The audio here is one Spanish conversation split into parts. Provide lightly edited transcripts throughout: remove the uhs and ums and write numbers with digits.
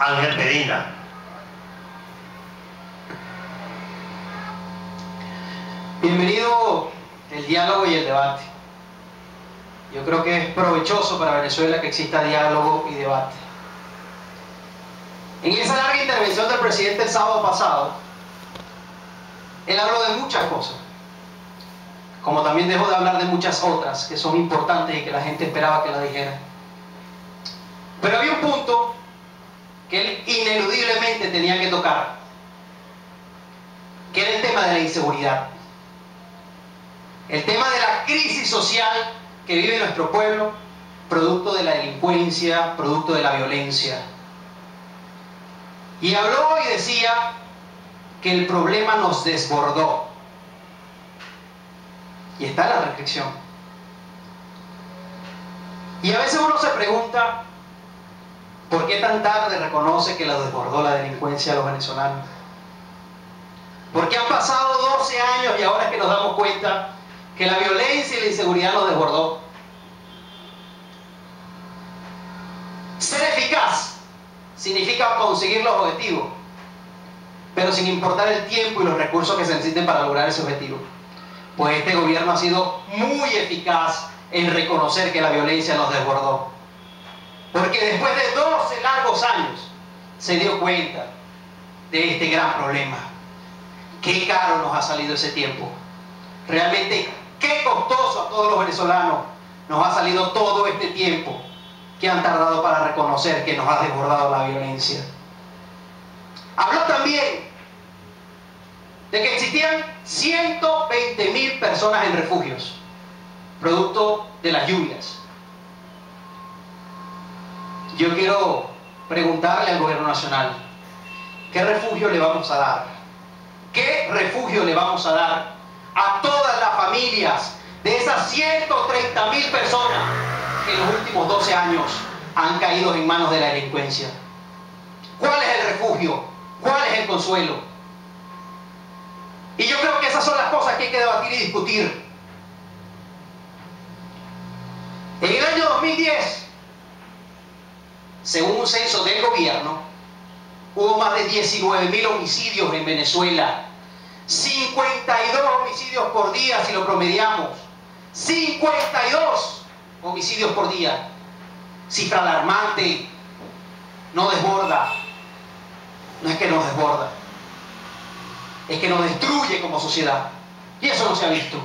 Ángel Medina. Bienvenido el diálogo y el debate. Yo creo que es provechoso para Venezuela que exista diálogo y debate. En esa larga intervención del presidente el sábado pasado, él habló de muchas cosas, como también dejó de hablar de muchas otras que son importantes y que la gente esperaba que la dijera. Pero había un punto que él ineludiblemente tenía que tocar, que era el tema de la inseguridad. El tema de la crisis social que vive nuestro pueblo, producto de la delincuencia, producto de la violencia. Y habló y decía que el problema nos desbordó. Y está la reflexión. Y a veces uno se pregunta, ¿por qué tan tarde reconoce que lo desbordó la delincuencia a los venezolanos? ¿Por qué han pasado 12 años y ahora es que nos damos cuenta que la violencia y la inseguridad nos desbordó? Ser eficaz significa conseguir los objetivos, pero sin importar el tiempo y los recursos que se necesiten para lograr ese objetivo. Pues este gobierno ha sido muy eficaz en reconocer que la violencia nos desbordó. Porque después de 12 largos años se dio cuenta de este gran problema. Qué caro nos ha salido ese tiempo. Realmente, qué costoso a todos los venezolanos nos ha salido todo este tiempo que han tardado para reconocer que nos ha desbordado la violencia. Habló también de que existían 120.000 personas en refugios, producto de las lluvias. Yo quiero preguntarle al gobierno nacional, ¿qué refugio le vamos a dar? ¿Qué refugio le vamos a dar a todas las familias de esas 130.000 personas que en los últimos 12 años han caído en manos de la delincuencia? ¿Cuál es el refugio? ¿Cuál es el consuelo? Y yo creo que esas son las cosas que hay que debatir y discutir. En el año 2010, según un censo del gobierno, hubo más de 19.000 homicidios en Venezuela. 52 homicidios por día si lo promediamos. 52 homicidios por día. Cifra alarmante. No desborda. No es que nos desborda, es que nos destruye como sociedad. Y eso no se ha visto.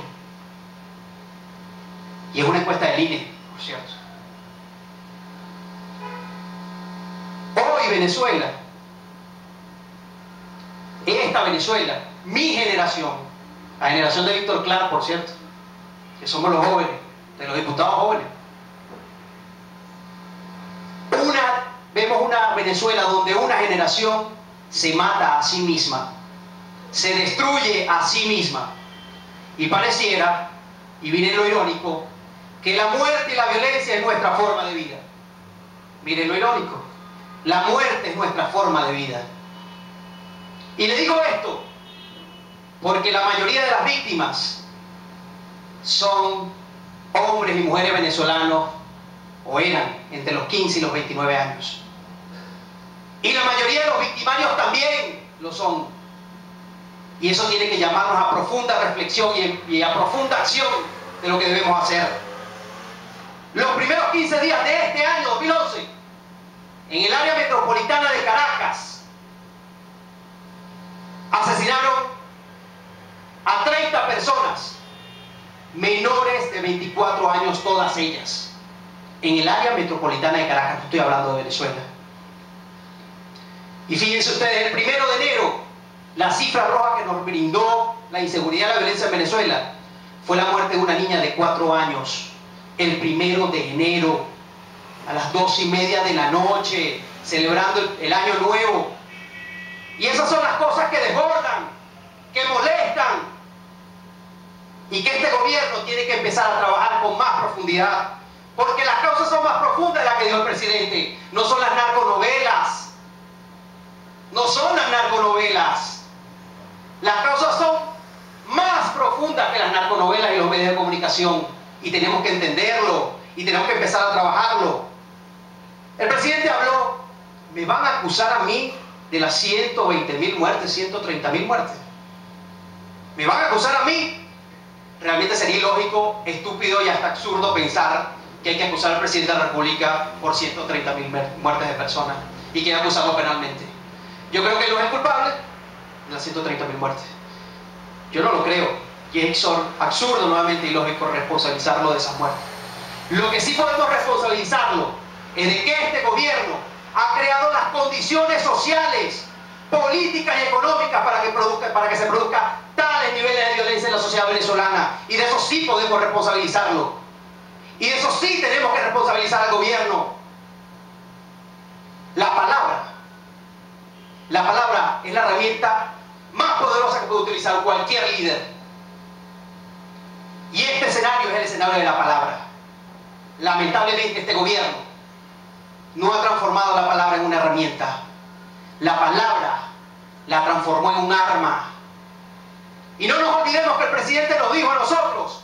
Y es una encuesta del INE, por cierto. Hoy Venezuela, esta Venezuela, mi generación, la generación de Víctor Clark, por cierto, que somos los jóvenes, de los diputados jóvenes, vemos una Venezuela donde una generación se mata a sí misma, se destruye a sí misma, y pareciera, y viene lo irónico, que la muerte y la violencia es nuestra forma de vida. Miren lo irónico, la muerte es nuestra forma de vida. Y le digo esto porque la mayoría de las víctimas son hombres y mujeres venezolanos, o eran entre los 15 y los 29 años. Y la mayoría de los victimarios también lo son. Y eso tiene que llamarnos a profunda reflexión y a profunda acción de lo que debemos hacer. Los primeros 15 días de este año 2011, en el área metropolitana de Caracas, asesinaron a 30 personas, menores de 24 años todas ellas. En el área metropolitana de Caracas, estoy hablando de Venezuela. Y fíjense ustedes, el 1 de enero, la cifra roja que nos brindó la inseguridad y la violencia en Venezuela fue la muerte de una niña de 4 años. El 1 de enero, a las 2:30 de la noche, celebrando el año nuevo. Y esas son las cosas que desbordan, que molestan, y que este gobierno tiene que empezar a trabajar con más profundidad, porque las causas son más profundas de las que dijo el presidente. No son las narconovelas. No son las narconovelas. Las causas son más profundas que las narconovelas y los medios de comunicación. Y tenemos que entenderlo. Y tenemos que empezar a trabajarlo. El presidente habló me van a acusar a mí de las 120.000 muertes, 130.000 muertes. Me van a acusar a mí. Realmente sería ilógico, estúpido y hasta absurdo pensar que hay que acusar al presidente de la República por 130.000 muertes de personas y que hay que acusarlo penalmente. Yo creo que él no es culpable de las 130.000 muertes. Yo no lo creo. Y es absurdo, nuevamente ilógico, responsabilizarlo de esas muertes. Lo que sí podemos responsabilizarlo es de que este gobierno ha creado las condiciones sociales, políticas y económicas para que se produzcan tales niveles de violencia en la sociedad venezolana. Y de eso sí podemos responsabilizarlo. Y de eso sí tenemos que responsabilizar al gobierno. La palabra es la herramienta más poderosa que puede utilizar cualquier líder. Y este escenario es el escenario de la palabra. Lamentablemente este gobierno no ha transformado la palabra en una herramienta. La palabra la transformó en un arma. Y no nos olvidemos que el presidente nos dijo a nosotros.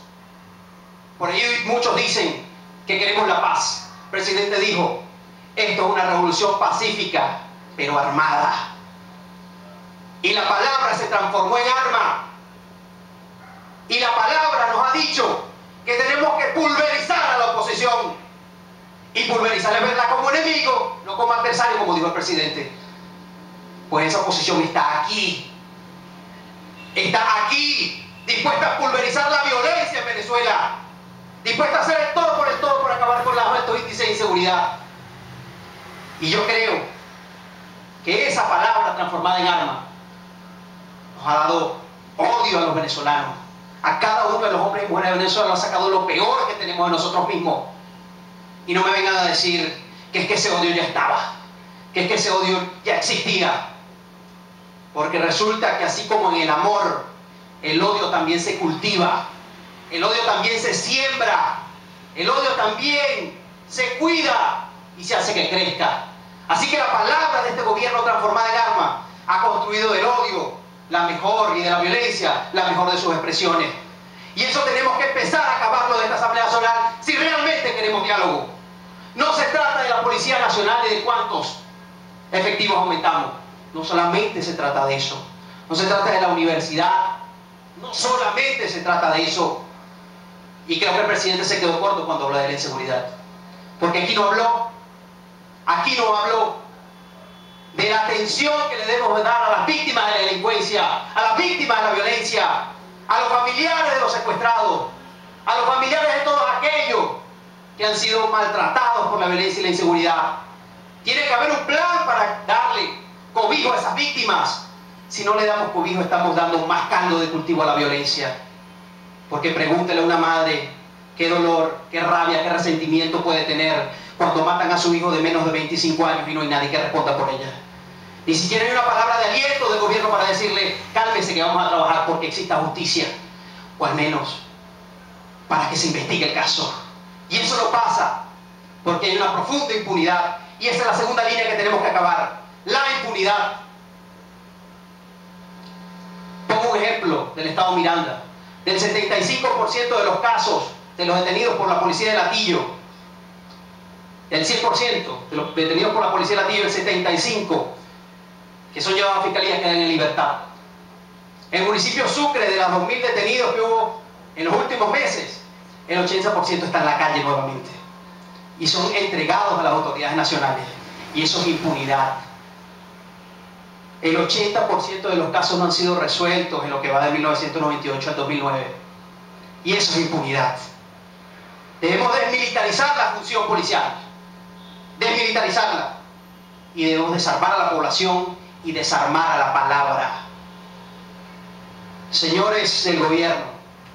Por ello muchos dicen que queremos la paz. El presidente dijo, esto es una revolución pacífica, pero armada. Y la palabra se transformó en arma. Y la palabra nos ha dicho que tenemos que pulverizar a la oposición. Y pulverizar es verla como enemigo, no como adversario, como dijo el presidente. Pues esa oposición está aquí. Está aquí, dispuesta a pulverizar la violencia en Venezuela. Dispuesta a hacer el todo por acabar con los altos índices de inseguridad. Y yo creo que esa palabra transformada en arma nos ha dado odio a los venezolanos. A cada uno de los hombres y mujeres de Venezuela nos ha sacado lo peor que tenemos de nosotros mismos. Y no me vengan a decir que es que ese odio ya estaba, que es que ese odio ya existía. Porque resulta que así como en el amor, el odio también se cultiva, el odio también se siembra, el odio también se cuida y se hace que crezca. Así que la palabra de este gobierno transformada en arma ha construido del odio la mejor y de la violencia la mejor de sus expresiones. Y eso tenemos que empezar a acabarlo de esta Asamblea Nacional si realmente queremos diálogo. No se trata de la Policía Nacional y de cuántos efectivos aumentamos. No solamente se trata de eso. No se trata de la universidad. No solamente se trata de eso. Y creo que el presidente se quedó corto cuando habló de la inseguridad. Porque aquí no habló de la atención que le debemos dar a las víctimas de la delincuencia, a las víctimas de la violencia, a los familiares de los secuestrados, a los familiares de todos aquellos que han sido maltratados por la violencia y la inseguridad. Tiene que haber un plan para darle cobijo a esas víctimas. Si no le damos cobijo, estamos dando más caldo de cultivo a la violencia. Porque pregúntele a una madre qué dolor, qué rabia, qué resentimiento puede tener cuando matan a su hijo de menos de 25 años y no hay nadie que responda por ella. Ni siquiera hay una palabra de aliento del gobierno para decirle, cálmese que vamos a trabajar porque exista justicia. O al menos, para que se investigue el caso. Y eso no pasa, porque hay una profunda impunidad. Y esa es la segunda línea que tenemos que acabar. La impunidad. Pongo un ejemplo del Estado Miranda. Del 75% de los casos de los detenidos por la policía de Latillo, el 100% de los detenidos por la policía de Latillo, el 75% que son llevados a fiscalía quedan en libertad. En el municipio Sucre, de las 2.000 detenidos que hubo en los últimos meses, el 80% está en la calle nuevamente. Y son entregados a las autoridades nacionales. Y eso es impunidad. El 80% de los casos no han sido resueltos en lo que va de 1998 al 2009. Y eso es impunidad. Debemos desmilitarizar la función policial. Desmilitarizarla. Y debemos desarmar a la población y desarmar a la palabra. Señores del gobierno,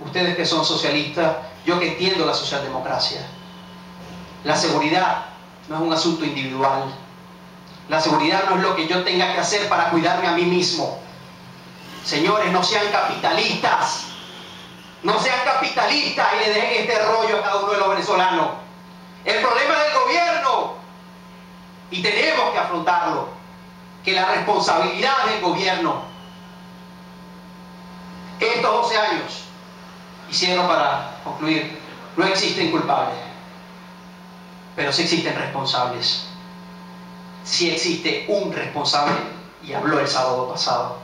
ustedes que son socialistas, yo que entiendo la socialdemocracia, la seguridad no es un asunto individual. La seguridad no es lo que yo tenga que hacer para cuidarme a mí mismo. Señores, no sean capitalistas. No sean capitalistas y le dejen este rollo a cada uno de los venezolanos. El problema es del gobierno y tenemos que afrontarlo. Que la responsabilidad del gobierno, estos 12 años, y cierro para concluir, no existen culpables, pero sí existen responsables. sí existe un responsable y habló el sábado pasado.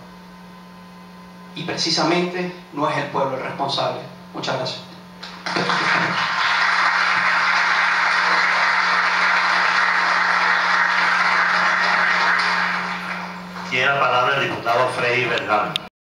Y precisamente no es el pueblo el responsable. Muchas gracias. Tiene la palabra el diputado Freddy Vergara.